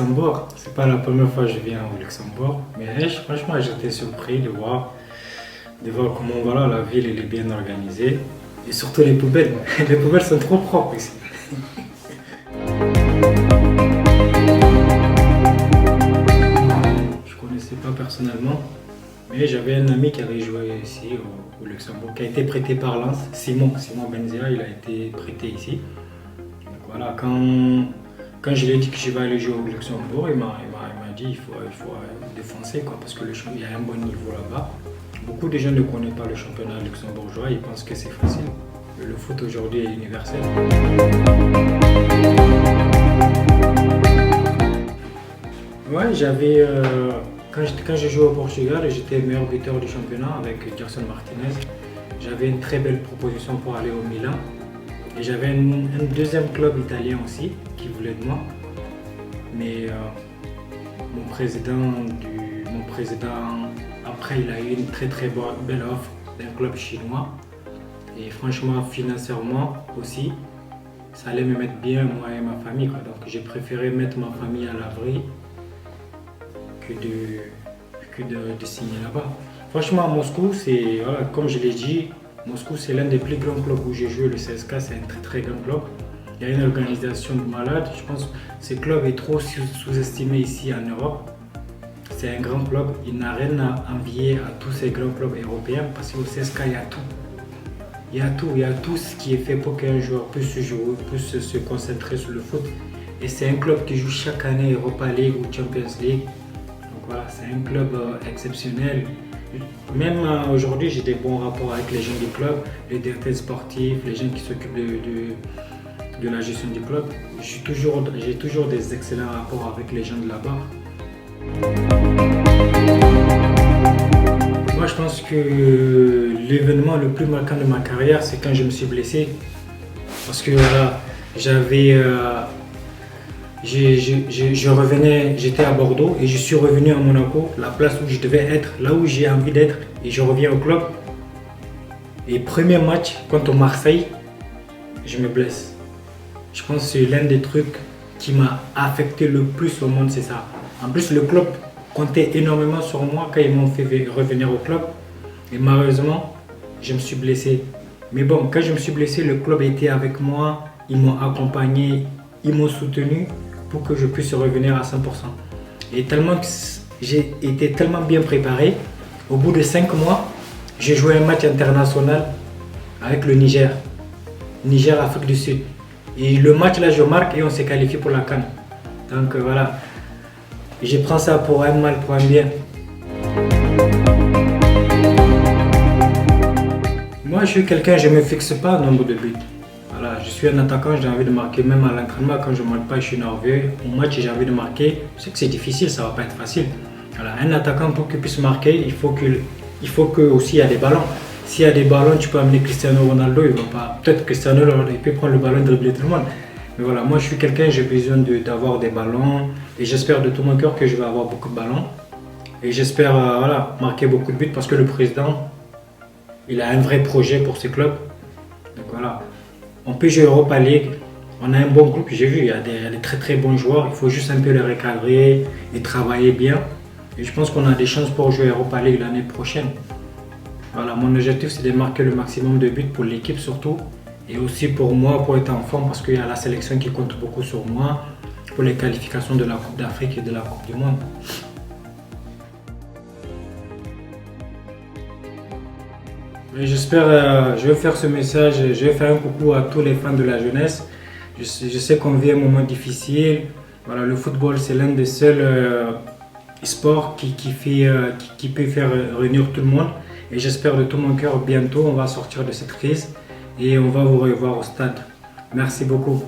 Luxembourg. C'est pas la première fois que je viens au Luxembourg, mais franchement, j'étais surpris de voir comment voilà, la ville elle est bien organisée. Et surtout les poubelles. Les poubelles sont trop propres ici. Je connaissais pas personnellement, mais j'avais un ami qui avait joué ici au Luxembourg, qui a été prêté par Lens, Simon Benzia, il a été prêté ici. Donc voilà, quand je lui ai dit que je vais aller jouer au Luxembourg, il m'a dit il faut défoncer quoi, parce que il y a un bon niveau là-bas. Beaucoup de gens ne connaissent pas le championnat luxembourgeois, ils pensent que c'est facile. Le foot aujourd'hui est universel. Ouais, quand j'ai joué au Portugal, j'étais meilleur buteur du championnat avec Gerson Martinez. J'avais une très belle proposition pour aller au Milan. Et j'avais un deuxième club italien aussi qui voulait de moi. Mais mon président, après, il a eu une très belle offre d'un club chinois. Et franchement, financièrement aussi, ça allait me mettre bien, moi et ma famille, quoi. Donc j'ai préféré mettre ma famille à l'abri que de signer là-bas. Franchement, Moscou, c'est, voilà, comme je l'ai dit, Moscou, c'est l'un des plus grands clubs où j'ai joué. Le CSKA, c'est un très grand club. Il y a une organisation de malade. Je pense que ce club est trop sous-estimé ici en Europe. C'est un grand club. Il n'a rien à envier à tous ces grands clubs européens parce qu'au CSKA, il y a tout. Il y a tout ce qui est fait pour qu'un joueur puisse se concentrer sur le foot. Et c'est un club qui joue chaque année Europa League ou Champions League. Donc voilà, c'est un club exceptionnel. Même aujourd'hui, j'ai des bons rapports avec les gens du club, les directeurs sportifs, les gens qui s'occupent de la gestion du club. J'ai toujours des excellents rapports avec les gens de là-bas. Moi, je pense que l'événement le plus marquant de ma carrière, c'est quand je me suis blessé. Parce que voilà, j'étais à Bordeaux et je suis revenu à Monaco, la place où je devais être, là où j'ai envie d'être, et je reviens au club. Et premier match contre Marseille, je me blesse. Je pense que c'est l'un des trucs qui m'a affecté le plus au monde, c'est ça. En plus, le club comptait énormément sur moi quand ils m'ont fait revenir au club. Et malheureusement, je me suis blessé. Mais bon, quand je me suis blessé, le club était avec moi, ils m'ont accompagné, ils m'ont soutenu pour que je puisse revenir à 100%. Et tellement que j'ai été tellement bien préparé, au bout de 5 mois, j'ai joué un match international avec le Niger. Niger-Afrique du Sud. Et le match là, je marque et on s'est qualifié pour la CAN. Donc voilà, je prends ça pour un mal, pour un bien. Moi, je suis quelqu'un, je ne me fixe pas au nombre de buts. Voilà, je suis un attaquant, j'ai envie de marquer. Même à l'entraînement, quand je ne marque pas, je suis nerveux. Au match, j'ai envie de marquer. Je sais que c'est difficile, ça ne va pas être facile. Voilà, un attaquant, pour qu'il puisse marquer, il faut que aussi il y a des ballons. S'il y a des ballons, tu peux amener Cristiano Ronaldo, il va pas. Peut-être Cristiano Ronaldo, il peut prendre le ballon et dribbler tout le monde. Mais voilà, moi je suis quelqu'un, j'ai besoin d'avoir des ballons. Et j'espère de tout mon cœur que je vais avoir beaucoup de ballons. Et j'espère voilà, marquer beaucoup de buts parce que le président, il a un vrai projet pour ce club. Donc voilà, on peut jouer Europa League. On a un bon groupe, j'ai vu, il y a des très bons joueurs. Il faut juste un peu les recadrer et travailler bien. Et je pense qu'on a des chances pour jouer Europa League l'année prochaine. Voilà, mon objectif c'est de marquer le maximum de buts pour l'équipe surtout. Et aussi pour moi, pour être en forme, parce qu'il y a la sélection qui compte beaucoup sur moi pour les qualifications de la Coupe d'Afrique et de la Coupe du Monde. J'espère, je vais faire ce message, je vais faire un coucou à tous les fans de la jeunesse. Je sais qu'on vit un moment difficile. Voilà, le football c'est l'un des seuls sports qui peut faire réunir tout le monde. Et j'espère de tout mon cœur bientôt on va sortir de cette crise et on va vous revoir au stade. Merci beaucoup.